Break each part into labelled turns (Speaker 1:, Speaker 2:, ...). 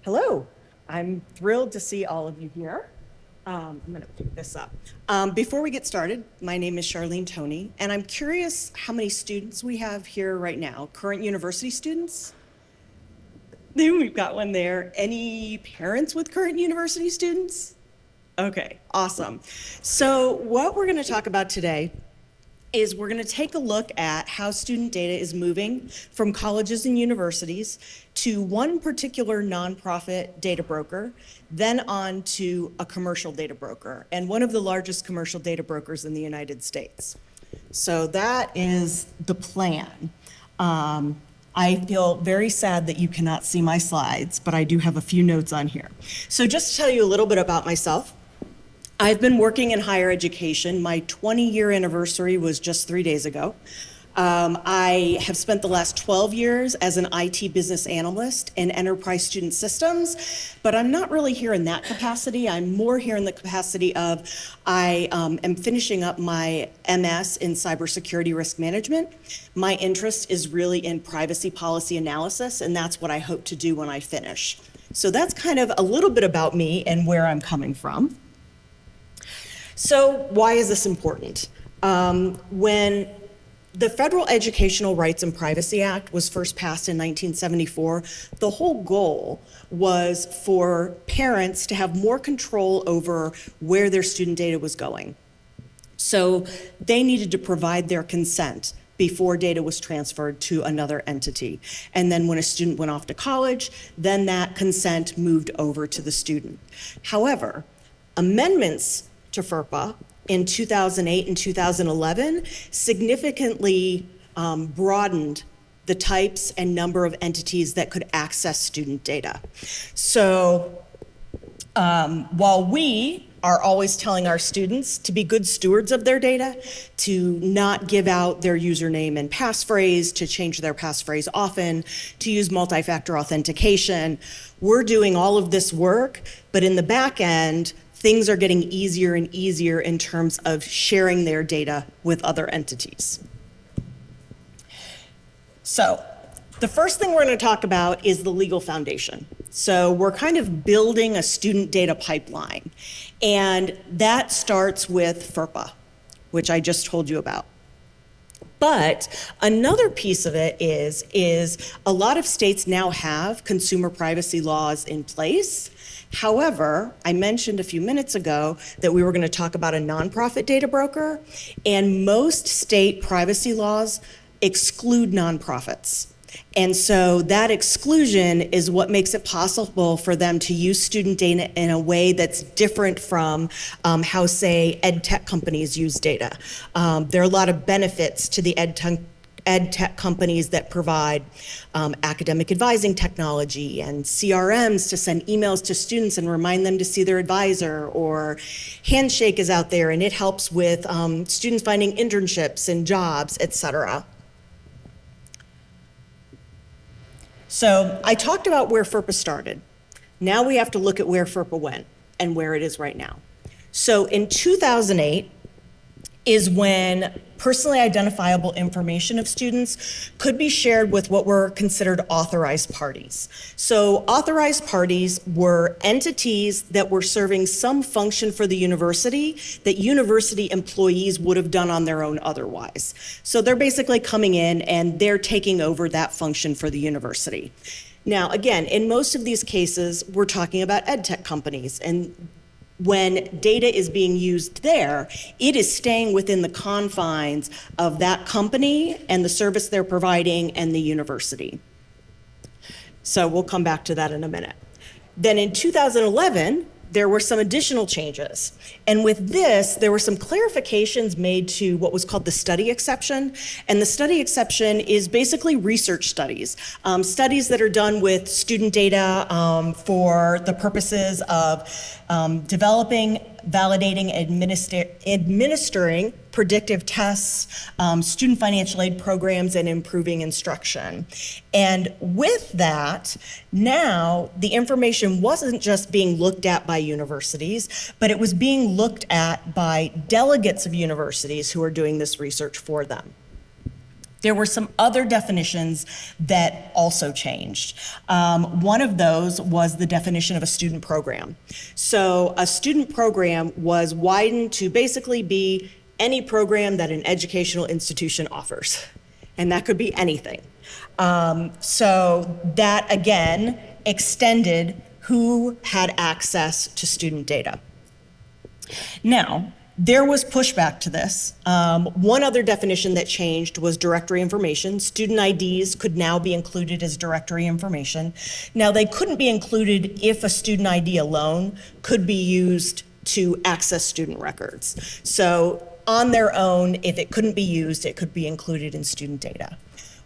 Speaker 1: Hello, I'm thrilled to see all of you here. I'm going to pick this up. Before we get started, my name is Sharlene Toney, and I'm curious how many students we have here right now, current university students? We've got one there. Any parents with current university students? Okay, awesome. So what we're going to talk about today is we're going to take a look at how student data is moving from colleges and universities to one particular nonprofit data broker, then on to a commercial data broker, and one of the largest commercial data brokers in the United States. So that is the plan. I feel very sad that you cannot see my slides, but I do have a few notes on here. So just to tell you a little bit about myself, I've been working in higher education. My 20-year anniversary was just 3 days ago. I have spent the last 12 years as an IT business analyst in enterprise student systems, but I'm not really here in that capacity. I'm more here in the capacity of I am finishing up my MS in cybersecurity risk management. My interest is really in privacy policy analysis, and that's what I hope to do when I finish. So that's kind of a little bit about me and where I'm coming from. So why is this important? When the Federal Educational Rights and Privacy Act was first passed in 1974, the whole goal was for parents to have more control over where their student data was going. So they needed to provide their consent before data was transferred to another entity. And then when a student went off to college, then that consent moved over to the student. However, amendments to FERPA in 2008 and 2011 significantly broadened the types and number of entities that could access student data. So while we are always telling our students to be good stewards of their data, to not give out their username and passphrase, to change their passphrase often, to use multi-factor authentication, we're doing all of this work, but in the back end, things are getting easier and easier in terms of sharing their data with other entities. So the first thing we're going to talk about is the legal foundation. So we're kind of building a student data pipeline, and that starts with FERPA, which I just told you about. But another piece of it is a lot of states now have consumer privacy laws in place. However, I mentioned a few minutes ago that we were going to talk about a nonprofit data broker, and most state privacy laws exclude nonprofits. And so that exclusion is what makes it possible for them to use student data in a way that's different from how, say, ed tech companies use data. There are a lot of benefits to the ed tech companies that provide academic advising technology and CRMs to send emails to students and remind them to see their advisor, or Handshake is out there and it helps with students finding internships and jobs, et cetera. So I talked about where FERPA started. Now we have to look at where FERPA went and where it is right now. So in 2008 is when personally identifiable information of students could be shared with what were considered authorized parties. So authorized parties were entities that were serving some function for the university that university employees would have done on their own otherwise. So they're basically coming in and they're taking over that function for the university. Now, again, in most of these cases, we're talking about ed tech companies, and when data is being used there, it is staying within the confines of that company and the service they're providing and the university. So we'll come back to that in a minute. Then in 2011, there were some additional changes. And with this, there were some clarifications made to what was called the study exception. And the study exception is basically research studies, studies that are done with student data for the purposes of developing, validating, administering predictive tests, student financial aid programs, and improving instruction. And with that, now the information wasn't just being looked at by universities, but it was being looked at by delegates of universities who are doing this research for them. There were some other definitions that also changed. One of those was the definition of a student program. So a student program was widened to basically be any program that an educational institution offers. And that could be anything. So that, again, extended who had access to student data. Now, there was pushback to this. One other definition that changed was directory information. Student IDs could now be included as directory information. Now, they couldn't be included if a student ID alone could be used to access student records. So on their own, if it couldn't be used, it could be included in student data.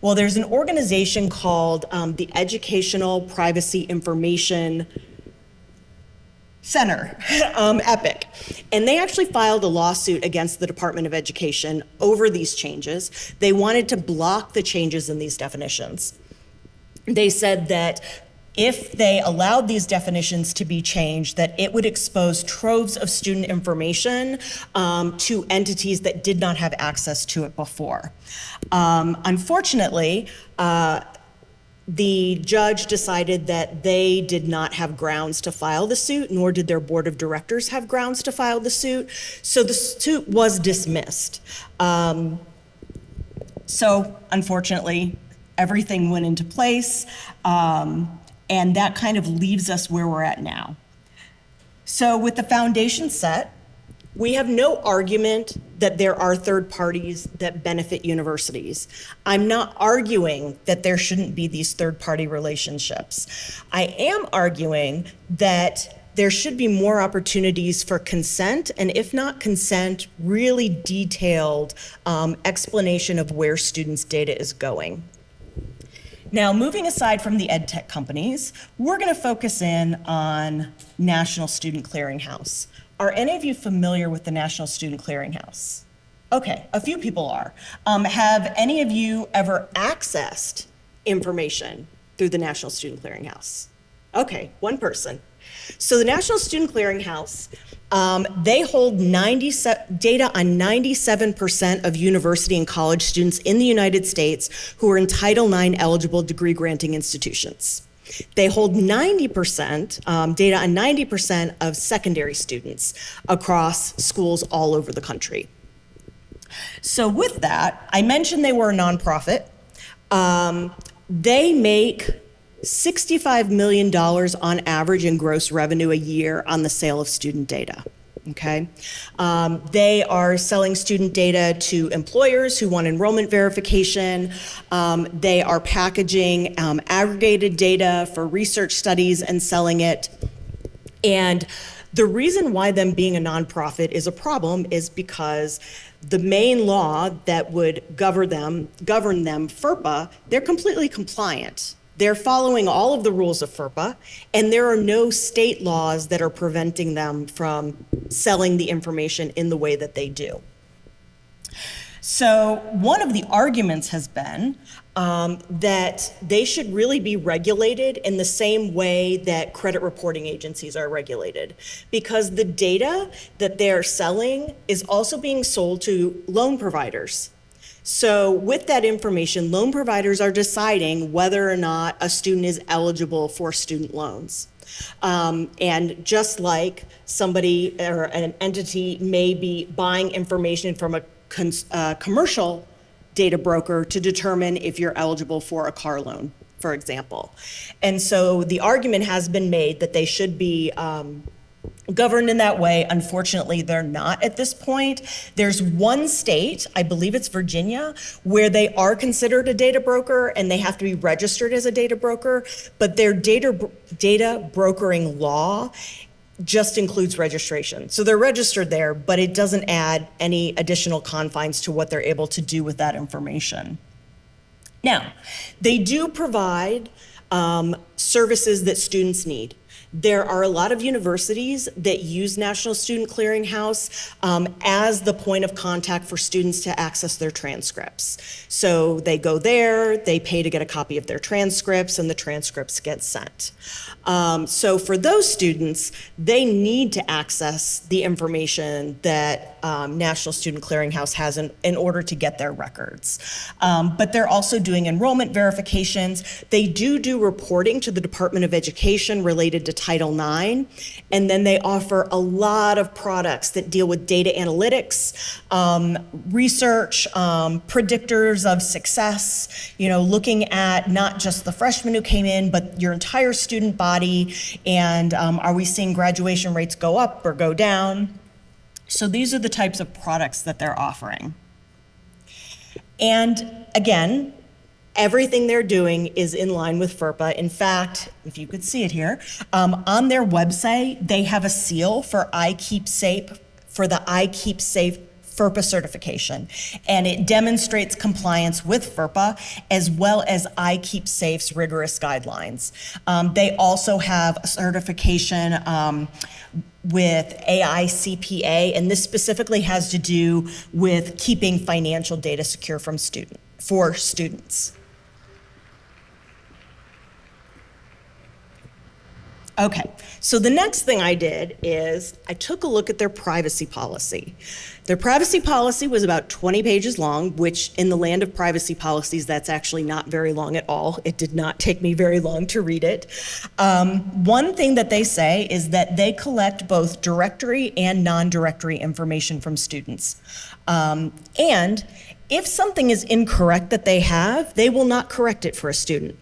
Speaker 1: Well, there's an organization called the Educational Privacy Information Center, EPIC, and they actually filed a lawsuit against the Department of Education over these changes. They wanted to block the changes in these definitions. They said that if they allowed these definitions to be changed, that it would expose troves of student information to entities that did not have access to it before. Unfortunately, the judge decided that they did not have grounds to file the suit, nor did their board of directors have grounds to file the suit. So the suit was dismissed. So unfortunately, everything went into place, and that kind of leaves us where we're at now. So with the foundation set, we have no argument that there are third parties that benefit universities. I'm not arguing that there shouldn't be these third-party relationships. I am arguing that there should be more opportunities for consent, and if not consent, really detailed explanation of where students' data is going. Now, moving aside from the ed tech companies, we're going to focus in on National Student Clearinghouse. Are any of you familiar with the National Student Clearinghouse? Okay, a few people are. Have any of you ever accessed information through the National Student Clearinghouse? Okay, one person. So the National Student Clearinghouse, they hold data on 97% of university and college students in the United States who are in Title IX eligible degree granting institutions. They hold 90%, data on 90% of secondary students across schools all over the country. So with that, I mentioned they were a nonprofit. They make $65 million on average in gross revenue a year on the sale of student data. Okay, they are selling student data to employers who want enrollment verification. They are packaging aggregated data for research studies and selling it. And the reason why them being a nonprofit is a problem is because the main law that would govern them, FERPA, they're completely compliant. They're following all of the rules of FERPA, and there are no state laws that are preventing them from selling the information in the way that they do. So one of the arguments has been that they should really be regulated in the same way that credit reporting agencies are regulated, because the data that they're selling is also being sold to loan providers. So with that information, loan providers are deciding whether or not a student is eligible for student loans. And just like somebody or an entity may be buying information from a commercial data broker to determine if you're eligible for a car loan, for example. And so the argument has been made that they should be governed in that way. Unfortunately, they're not at this point. There's one state, I believe it's Virginia, where they are considered a data broker and they have to be registered as a data broker, but their data brokering law just includes registration. So they're registered there, but it doesn't add any additional confines to what they're able to do with that information. Now, they do provide services that students need. There are a lot of universities that use National Student Clearinghouse as the point of contact for students to access their transcripts. So they go there, they pay to get a copy of their transcripts, and the transcripts get sent. So for those students, they need to access the information that National Student Clearinghouse has in order to get their records. But they're also doing enrollment verifications. They do reporting to the Department of Education related to Title IX, and then they offer a lot of products that deal with data analytics, research, predictors of success, looking at not just the freshmen who came in, but your entire student body, and are we seeing graduation rates go up or go down? So these are the types of products that they're offering. And again, everything they're doing is in line with FERPA. In fact, if you could see it here, on their website, they have a seal for I Keep Safe, for the I Keep Safe FERPA certification. And it demonstrates compliance with FERPA as well as I Keep Safe's rigorous guidelines. They also have a certification with AICPA, and this specifically has to do with keeping financial data secure for students. Okay, so the next thing I did is I took a look at their privacy policy. Their privacy policy was about 20 pages long, which in the land of privacy policies, that's actually not very long at all. It did not take me very long to read it. One thing that they say is that they collect both directory and non-directory information from students. And if something is incorrect that they have, they will not correct it for a student.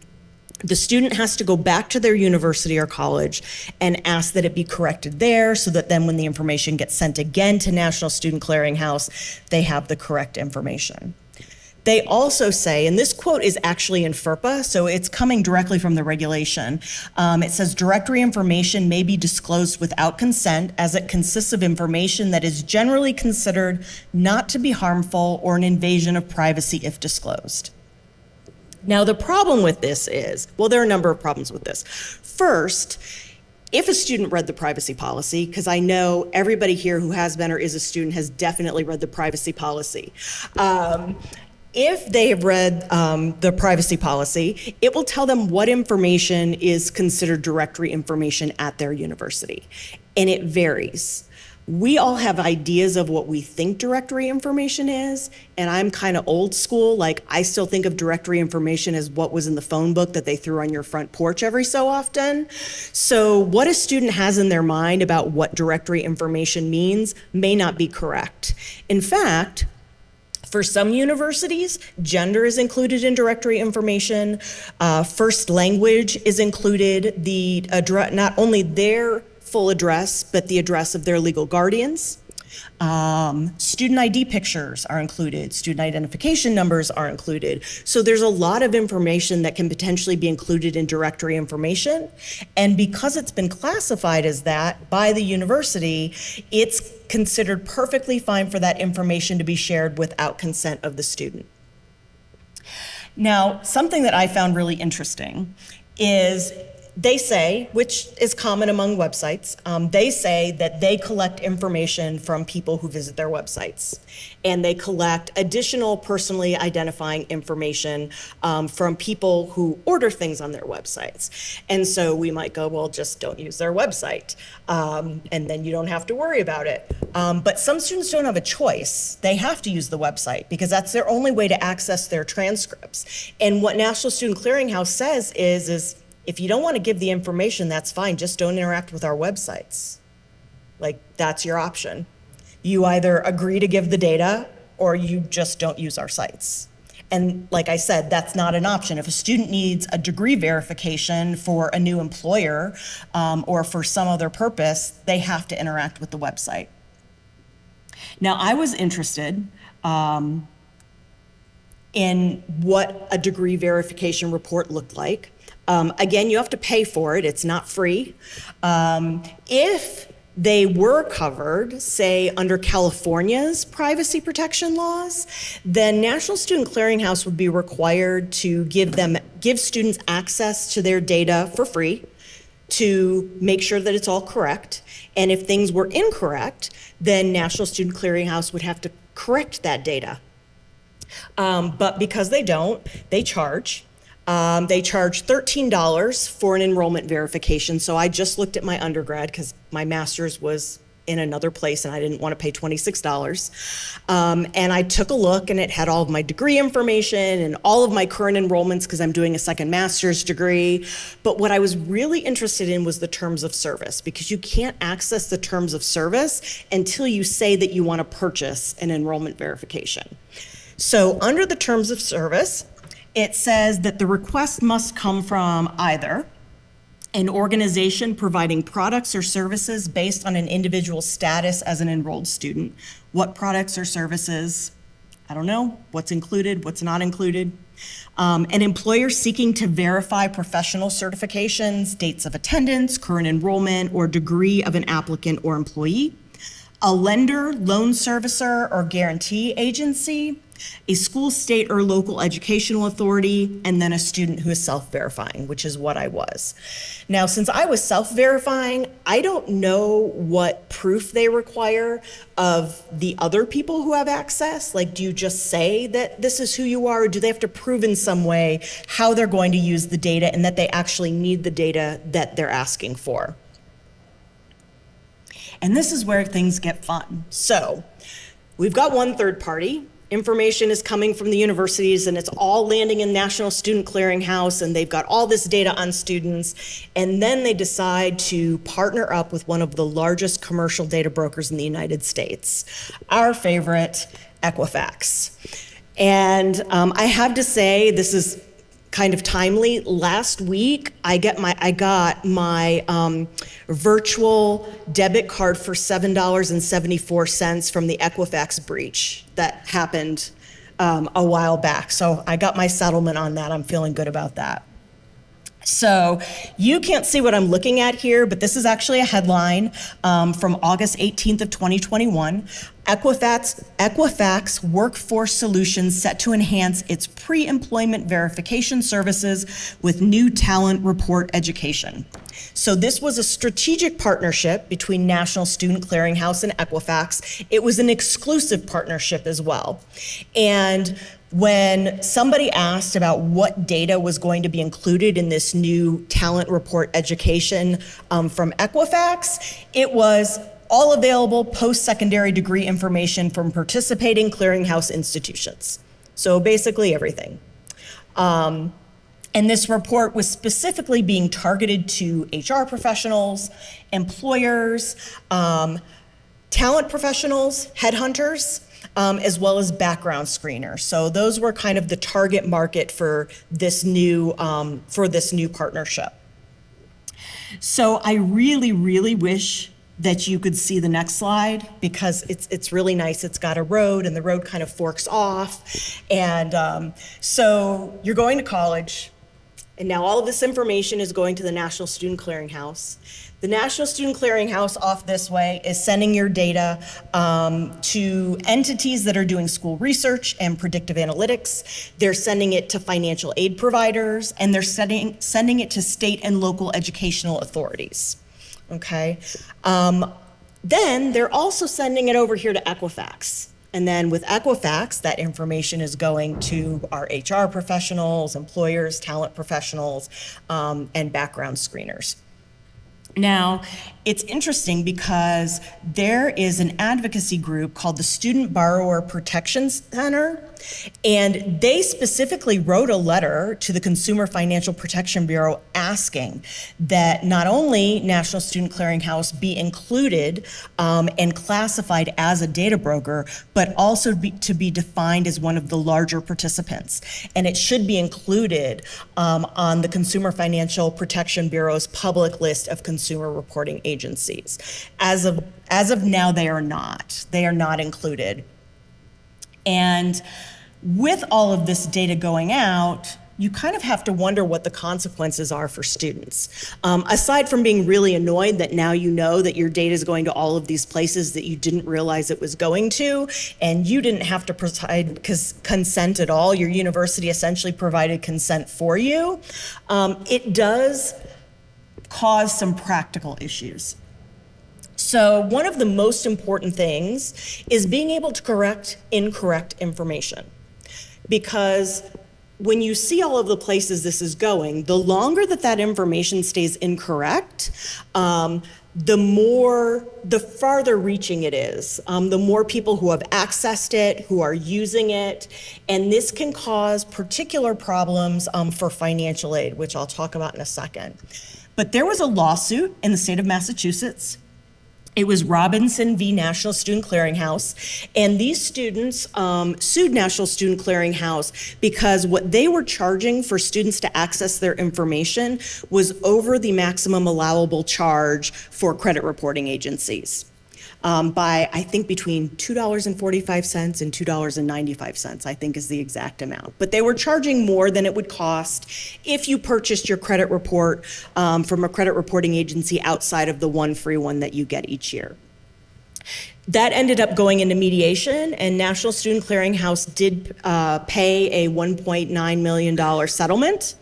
Speaker 1: The student has to go back to their university or college and ask that it be corrected there, so that then when the information gets sent again to National Student Clearinghouse, they have the correct information. They also say, and this quote is actually in FERPA, so it's coming directly from the regulation. It says, directory information may be disclosed without consent, as it consists of information that is generally considered not to be harmful or an invasion of privacy if disclosed. Now, the problem with this is, well, there are a number of problems with this. First, if a student read the privacy policy, because I know everybody here who has been or is a student has definitely read the privacy policy. If they have read the privacy policy, it will tell them what information is considered directory information at their university, and it varies. We all have ideas of what we think directory information is, and I'm kind of old school. Like, I still think of directory information as what was in the phone book that they threw on your front porch every so often. So what a student has in their mind about what directory information means may not be correct. In fact, for some universities, gender is included in directory information. First language is included, not only their full address, but the address of their legal guardians. Student ID pictures are included. Student identification numbers are included. So there's a lot of information that can potentially be included in directory information. And because it's been classified as that by the university, it's considered perfectly fine for that information to be shared without consent of the student. Now, something that I found really interesting is they say, which is common among websites, they say that they collect information from people who visit their websites. And they collect additional personally identifying information from people who order things on their websites. And so we might go, well, just don't use their website. And then you don't have to worry about it. But some students don't have a choice. They have to use the website because that's their only way to access their transcripts. And what National Student Clearinghouse says is if you don't want to give the information, that's fine. Just don't interact with our websites. Like, that's your option. You either agree to give the data or you just don't use our sites. And like I said, that's not an option. If a student needs a degree verification for a new employer or for some other purpose, they have to interact with the website. Now, I was interested in what a degree verification report looked like. Again, you have to pay for it. It's not free. If they were covered, say, under California's privacy protection laws, then National Student Clearinghouse would be required to give students access to their data for free, to make sure that it's all correct. And if things were incorrect, then National Student Clearinghouse would have to correct that data. But because they don't, they charge. They charge $13 for an enrollment verification. So I just looked at my undergrad because my master's was in another place and I didn't want to pay $26. And I took a look and it had all of my degree information and all of my current enrollments because I'm doing a second master's degree. But what I was really interested in was the terms of service, because you can't access the terms of service until you say that you want to purchase an enrollment verification. So under the terms of service, it says that the request must come from either an organization providing products or services based on an individual's status as an enrolled student. What products or services? I don't know. What's included, what's not included? An employer seeking to verify professional certifications, dates of attendance, current enrollment, or degree of an applicant or employee. A lender, loan servicer, or guarantee agency, a school, state, or local educational authority, and then a student who is self-verifying, which is what I was. Now, since I was self-verifying, I don't know what proof they require of the other people who have access. Like, do you just say that this is who you are, or do they have to prove in some way how they're going to use the data and that they actually need the data that they're asking for? And this is where things get fun. So we've got one third party. Information is coming from the universities and it's all landing in National Student Clearinghouse and they've got all this data on students. And then they decide to partner up with one of the largest commercial data brokers in the United States, our favorite, Equifax. And I have to say, this is kind of timely. Last week, I got my virtual debit card for $7.74 from the Equifax breach that happened a while back. So I got my settlement on that. I'm feeling good about that. So you can't see what I'm looking at here, but this is actually a headline from August 18th of 2021. Equifax Workforce Solutions set to enhance its pre-employment verification services with new talent report education. So this was a strategic partnership between National Student Clearinghouse and Equifax. It was an exclusive partnership as well. And when somebody asked about what data was going to be included in this new talent report education from Equifax, it was all available post-secondary degree information from participating clearinghouse institutions. So basically everything. And this report was specifically being targeted to HR professionals, employers, talent professionals, headhunters, as well as background screeners. So those were kind of the target market for this new partnership. So I really, really wish that you could see the next slide because it's really nice. It's got a road and the road kind of forks off. And so you're going to college and now all of this information is going to the National Student Clearinghouse. The National Student Clearinghouse off this way is sending your data to entities that are doing school research and predictive analytics. They're sending it to financial aid providers, and they're sending it to state and local educational authorities. Okay. Then they're also sending it over here to Equifax. And then with Equifax, that information is going to our HR professionals, employers, talent professionals, and background screeners. Now, it's interesting because there is an advocacy group called the Student Borrower Protection Center, and they specifically wrote a letter to the Consumer Financial Protection Bureau asking that not only National Student Clearinghouse be included and classified as a data broker, but also to be defined as one of the larger participants. And it should be included on the Consumer Financial Protection Bureau's public list of consumer reporting agencies. As of now, they are not. They are not included. And with all of this data going out, you kind of have to wonder what the consequences are for students. Aside from being really annoyed that now you know that your data is going to all of these places that you didn't realize it was going to, and you didn't have to provide consent at all. Your university essentially provided consent for you. It does cause some practical issues. So one of the most important things is being able to correct incorrect information. Because when you see all of the places this is going, the longer that that information stays incorrect, the farther reaching it is, the more people who have accessed it, who are using it, and this can cause particular problems for financial aid, which I'll talk about in a second. But there was a lawsuit in the state of Massachusetts. It was Robinson v. National Student Clearinghouse, and these students sued National Student Clearinghouse because what they were charging for students to access their information was over the maximum allowable charge for credit reporting agencies. By, I think, between $2.45 and $2.95, I think is the exact amount. But they were charging more than it would cost if you purchased your credit report from a credit reporting agency outside of the one free one that you get each year. That ended up going into mediation, and National Student Clearinghouse did pay a $1.9 million settlement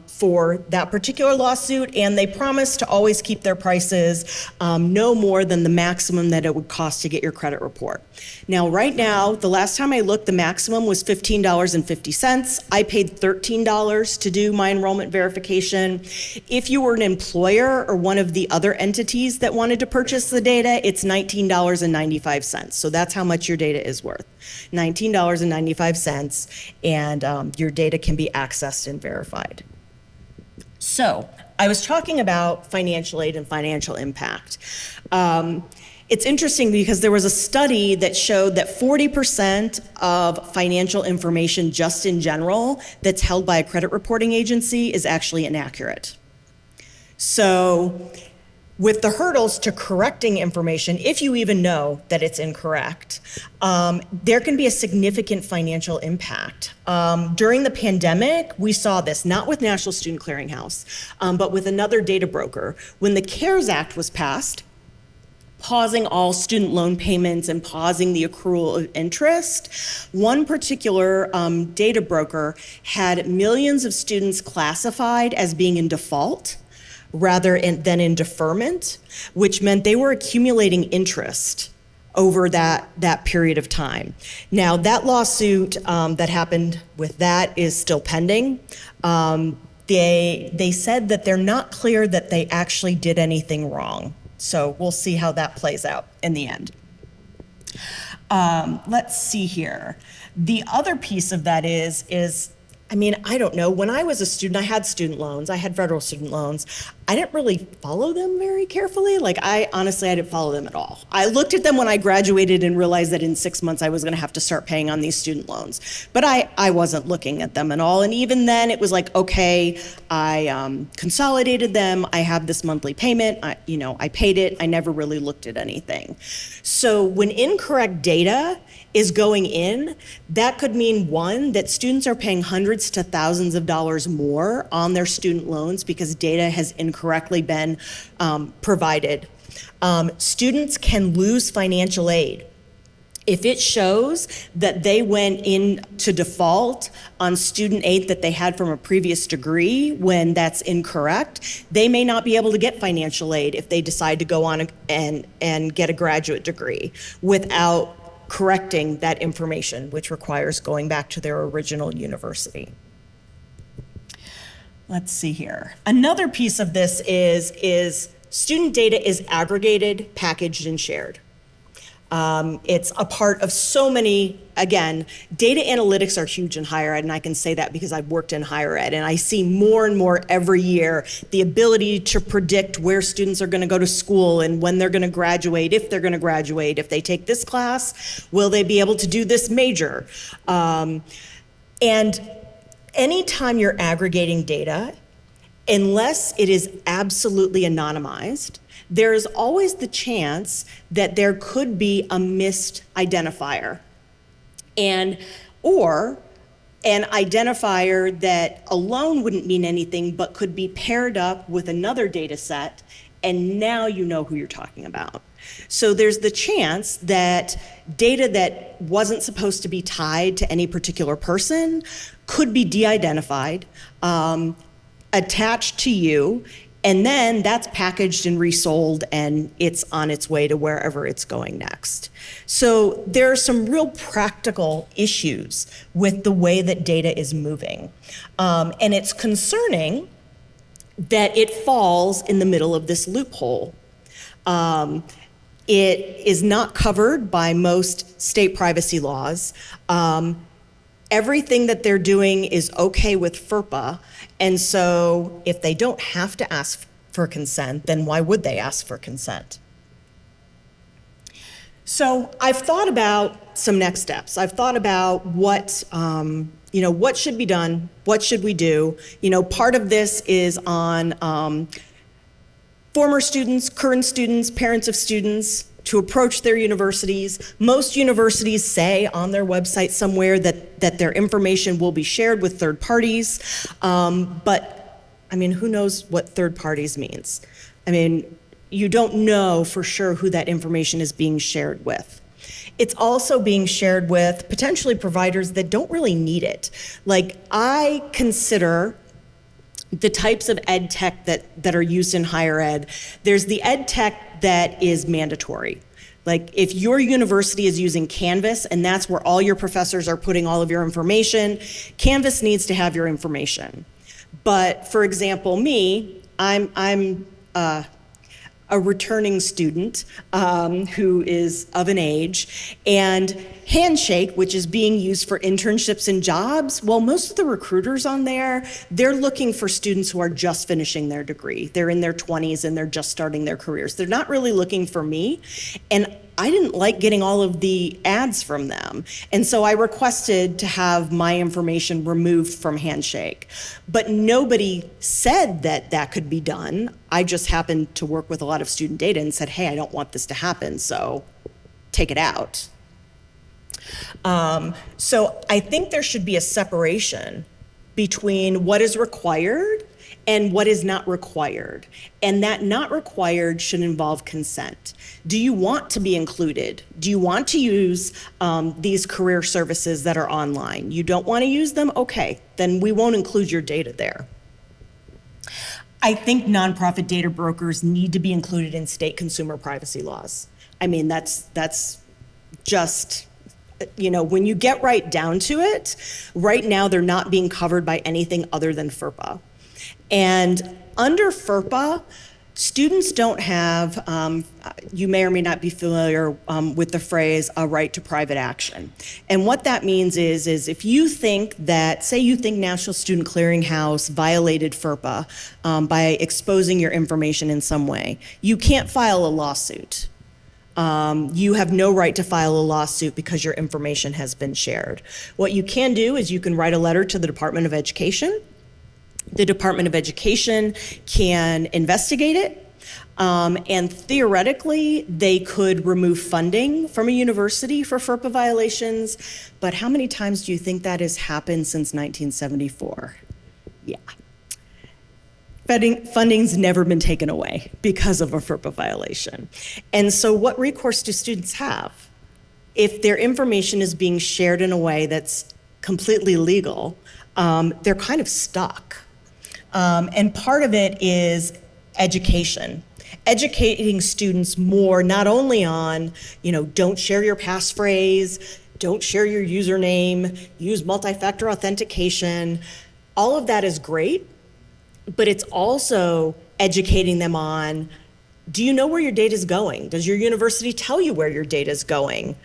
Speaker 1: for that particular lawsuit, and they promised to always keep their prices no more than the maximum that it would cost to get your credit report. Now, right now, the last time I looked, the maximum was $15.50. I paid $13 to do my enrollment verification. If you were an employer or one of the other entities that wanted to purchase the data, it's $19.95. So that's how much your data is worth. $19.95, and your data can be accessed and verified. So I was talking about financial aid and financial impact. It's interesting because there was a study that showed that 40% of financial information just in general that's held by a credit reporting agency is actually inaccurate. So with the hurdles to correcting information, if you even know that it's incorrect, there can be a significant financial impact. During the pandemic, we saw this, not with National Student Clearinghouse, but with another data broker. When the CARES Act was passed, pausing all student loan payments and pausing the accrual of interest, one particular data broker had millions of students classified as being in default rather than in deferment, which meant they were accumulating interest over that period of time. Now, that lawsuit that happened with that is still pending. They said that they're not clear that they actually did anything wrong. So we'll see how that plays out in the end. Let's see here. The other piece of that is, I mean, I don't know. When I was a student, I had student loans. I had federal student loans. I didn't really follow them very carefully. Like, honestly, I didn't follow them at all. I looked at them when I graduated and realized that in 6 months I was going to have to start paying on these student loans. But I wasn't looking at them at all. And even then, it was like, okay, I consolidated them. I have this monthly payment. I paid it. I never really looked at anything. So when incorrect data is going in, that could mean, one, that students are paying hundreds to thousands of dollars more on their student loans because data has incorrectly been provided. Students can lose financial aid. If it shows that they went into default on student aid that they had from a previous degree when that's incorrect, they may not be able to get financial aid if they decide to go on and get a graduate degree without correcting that information, which requires going back to their original university. Let's see here. Another piece of this is student data is aggregated, packaged, and shared. It's a part of so many, again, data analytics are huge in higher ed, and I can say that because I've worked in higher ed, and I see more and more every year the ability to predict where students are going to go to school and when they're going to graduate, if they're going to graduate, if they take this class, will they be able to do this major? And anytime you're aggregating data, unless it is absolutely anonymized, there is always the chance that there could be a missed identifier or an identifier that alone wouldn't mean anything but could be paired up with another data set, and now you know who you're talking about. So there's the chance that data that wasn't supposed to be tied to any particular person could be de-identified, attached to you, And then that's packaged and resold, and it's on its way to wherever it's going next. So there are some real practical issues with the way that data is moving. And it's concerning that it falls in the middle of this loophole. It is not covered by most state privacy laws. Everything that they're doing is okay with FERPA, and so if they don't have to ask for consent, then why would they ask for consent? So I've thought about some next steps. I've thought about what, what should be done, what should we do? Part of this is on former students, current students, parents of students, to approach their universities. Most universities say on their website somewhere that their information will be shared with third parties, but who knows what third parties means? You don't know for sure who that information is being shared with. It's also being shared with potentially providers that don't really need it. Like, I consider the types of ed tech that are used in higher ed. There's the ed tech that is mandatory. Like, if your university is using Canvas and that's where all your professors are putting all of your information, Canvas needs to have your information. But for example, me, I'm a returning student who is of an age, and Handshake, which is being used for internships and jobs, well, most of the recruiters on there, they're looking for students who are just finishing their degree. They're in their 20s and they're just starting their careers. They're not really looking for me, and I didn't like getting all of the ads from them. And so I requested to have my information removed from Handshake. But nobody said that that could be done. I just happened to work with a lot of student data and said, hey, I don't want this to happen, so take it out. So I think there should be a separation between what is required and what is not required. And that not required should involve consent. Do you want to be included? Do you want to use these career services that are online? You don't want to use them? Okay, then we won't include your data there. I think nonprofit data brokers need to be included in state consumer privacy laws. That's just, when you get right down to it, right now they're not being covered by anything other than FERPA. And under FERPA, students don't have, you may or may not be familiar with the phrase, a right to private action. And what that means is if you think that, say you think National Student Clearinghouse violated FERPA by exposing your information in some way, you can't file a lawsuit. You have no right to file a lawsuit because your information has been shared. What you can do is you can write a letter to the Department of Education. The Department of Education can investigate it, and theoretically, they could remove funding from a university for FERPA violations, but how many times do you think that has happened since 1974? Yeah. Funding's never been taken away because of a FERPA violation. And so what recourse do students have? If their information is being shared in a way that's completely legal, they're kind of stuck. And part of it is education. Educating students more, not only on, don't share your passphrase, don't share your username, use multi-factor authentication. All of that is great, but it's also educating them on, do you know where your data is going? Does your university tell you where your data is going?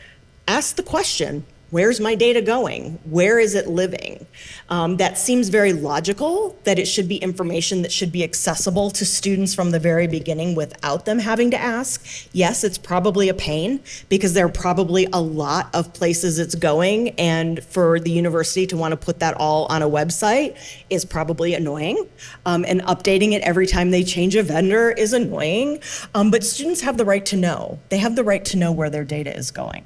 Speaker 1: Ask the question, where's my data going? Where is it living? That seems very logical, that it should be information that should be accessible to students from the very beginning without them having to ask. Yes, it's probably a pain because there are probably a lot of places it's going, and for the university to want to put that all on a website is probably annoying. And updating it every time they change a vendor is annoying. But students have the right to know. They have the right to know where their data is going.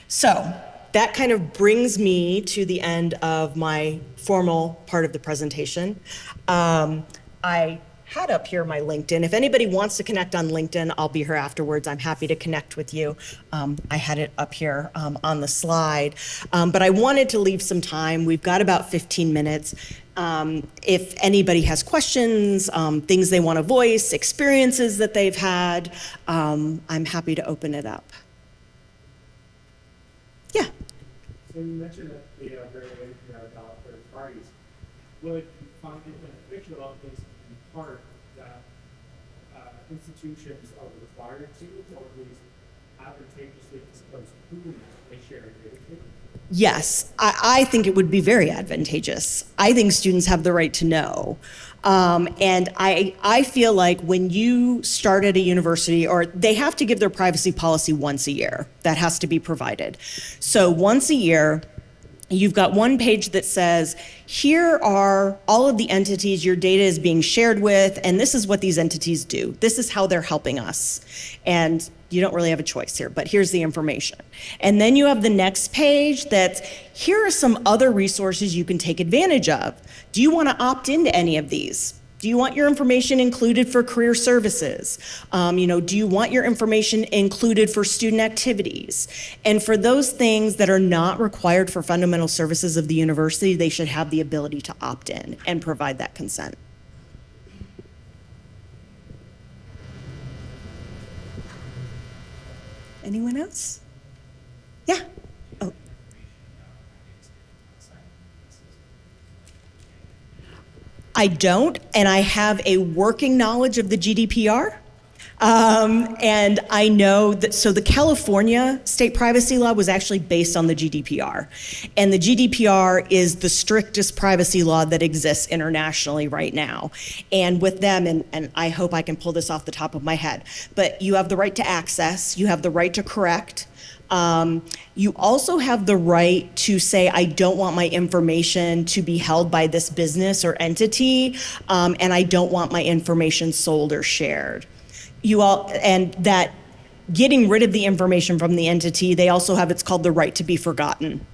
Speaker 1: So that kind of brings me to the end of my formal part of the presentation. I had up here my LinkedIn. If anybody wants to connect on LinkedIn, I'll be here afterwards. I'm happy to connect with you. I had it up here on the slide. But I wanted to leave some time. We've got about 15 minutes. If anybody has questions, things they want to voice, experiences that they've had, I'm happy to open it up. Yeah.
Speaker 2: So you mentioned that the regulation about third parties. Would you find it beneficial, at least in part, that institutions are required to, or at least advantageously disclose who they share data with?
Speaker 1: Yes, I think it would be very advantageous. I think students have the right to know. And I feel like when you start at a university, or they have to give their privacy policy once a year, that has to be provided. So once a year, you've got one page that says, here are all of the entities your data is being shared with, and this is what these entities do. This is how they're helping us. And you don't really have a choice here, but here's the information. And then you have the next page that's, here are some other resources you can take advantage of. Do you want to opt into any of these? Do you want your information included for career services? Do you want your information included for student activities? And for those things that are not required for fundamental services of the university, they should have the ability to opt in and provide that consent. Anyone else? Yeah. Oh. I don't, and I have a working knowledge of the GDPR. And I know that, so the California state privacy law was actually based on the GDPR. And the GDPR is the strictest privacy law that exists internationally right now. And with them, and I hope I can pull this off the top of my head, but you have the right to access, you have the right to correct. You also have the right to say, I don't want my information to be held by this business or entity, and I don't want my information sold or shared. And that getting rid of the information from the entity, they also have, it's called the right to be forgotten.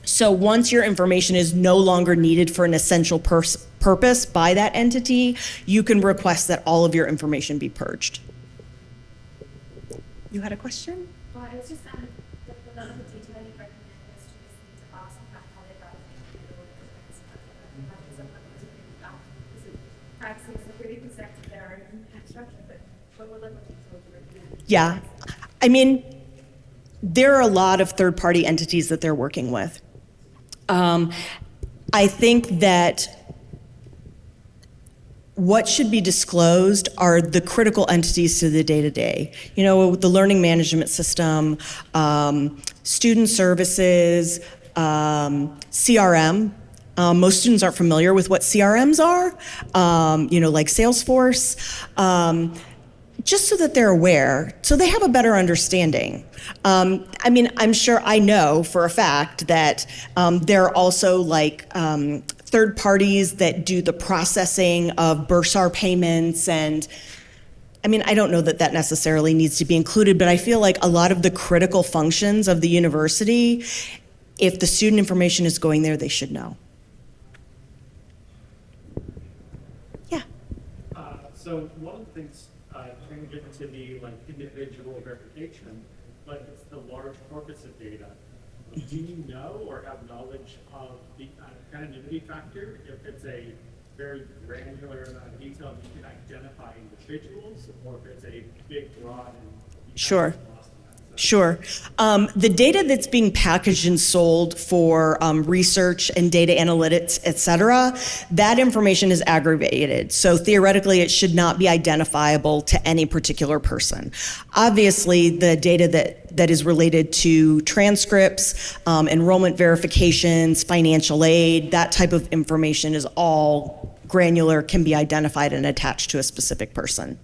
Speaker 1: So once your information is no longer needed for an essential purpose by that entity, you can request that all of your information be purged. You had a question?
Speaker 3: Well, I was just the level of detail you recommend is to just need to ask about how they got privacy is a pretty conceptual there and structure, but what level of detail do you recommend?
Speaker 1: Yeah, I mean, there are a lot of third-party entities that they're working with. I think that what should be disclosed are the critical entities to the day-to-day. The learning management system, student services, CRM. Most students aren't familiar with what CRMs are, like Salesforce, just so that they're aware, so they have a better understanding. I'm sure I know for a fact that there are also third parties that do the processing of bursar payments, and I don't know that necessarily needs to be included, but I feel like a lot of the critical functions of the university, if the student information is going there, they should know. Yeah.
Speaker 2: So one of the things turning it into the individual verification, it's the large corpus of data. Do you know or have knowledge of the anonymity factor? If it's a very granular amount of detail, you can identify individuals, or if it's a big, broad, and
Speaker 1: Sure. Sure. The data that's being packaged and sold for research and data analytics, et cetera, that information is aggregated. So theoretically, it should not be identifiable to any particular person. Obviously, the data that is related to transcripts, enrollment verifications, financial aid, that type of information is all granular, can be identified and attached to a specific person.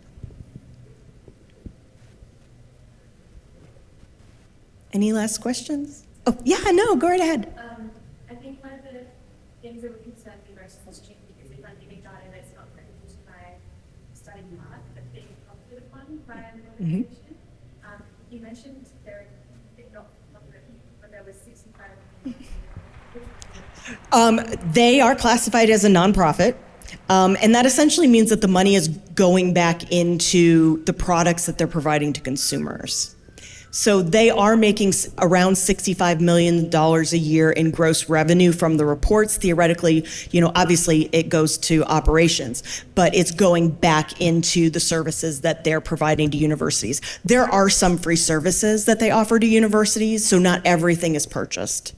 Speaker 1: Any last questions? Oh, yeah, no, go right ahead.
Speaker 3: I think one of the things that would concern me most is changing, because if I'm giving data that's not critical to my study path, but being profited upon by an organization. You mentioned they're not written, but there was 65.
Speaker 1: They are classified as a nonprofit. And that essentially means that the money is going back into the products that they're providing to consumers. So they are making around $65 million a year in gross revenue from the reports. Theoretically, obviously it goes to operations, but it's going back into the services that they're providing to universities. There are some free services that they offer to universities, so not everything is purchased.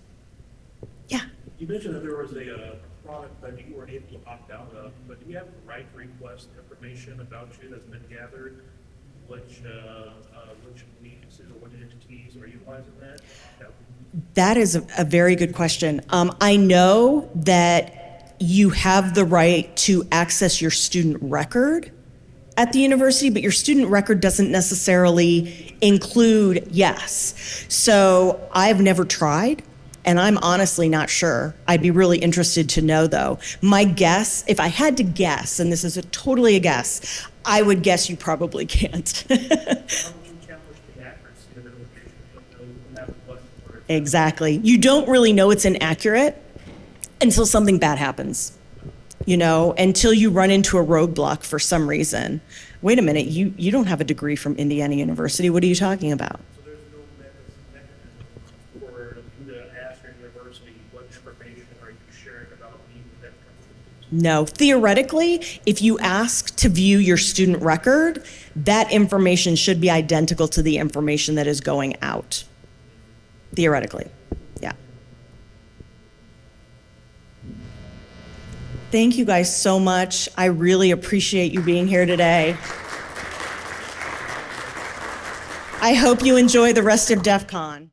Speaker 1: Yeah.
Speaker 4: You mentioned that there was a product that you weren't able to opt out of, but do you have the right to request information about you that's been gathered? Which leagues or what entities are utilizing that? No.
Speaker 1: That is a very good question. I know that you have the right to access your student record at the university, but your student record doesn't necessarily include yes. So I've never tried, and I'm honestly not sure. I'd be really interested to know, though. My guess, if I had to guess, and this is totally a guess, I would guess you probably can't.
Speaker 4: How would you challenge the accuracy of the location? You don't know that what or
Speaker 1: Exactly. You don't really know it's inaccurate until something bad happens, until you run into a roadblock for some reason. Wait a minute, you don't have a degree from Indiana University. What are you talking about?
Speaker 4: So there's no mechanism for you to ask your university what information are you sharing about me with that company?
Speaker 1: No. Theoretically, if you ask to view your student record, that information should be identical to the information that is going out. Theoretically. Yeah. Thank you guys so much. I really appreciate you being here today. I hope you enjoy the rest of DEF CON.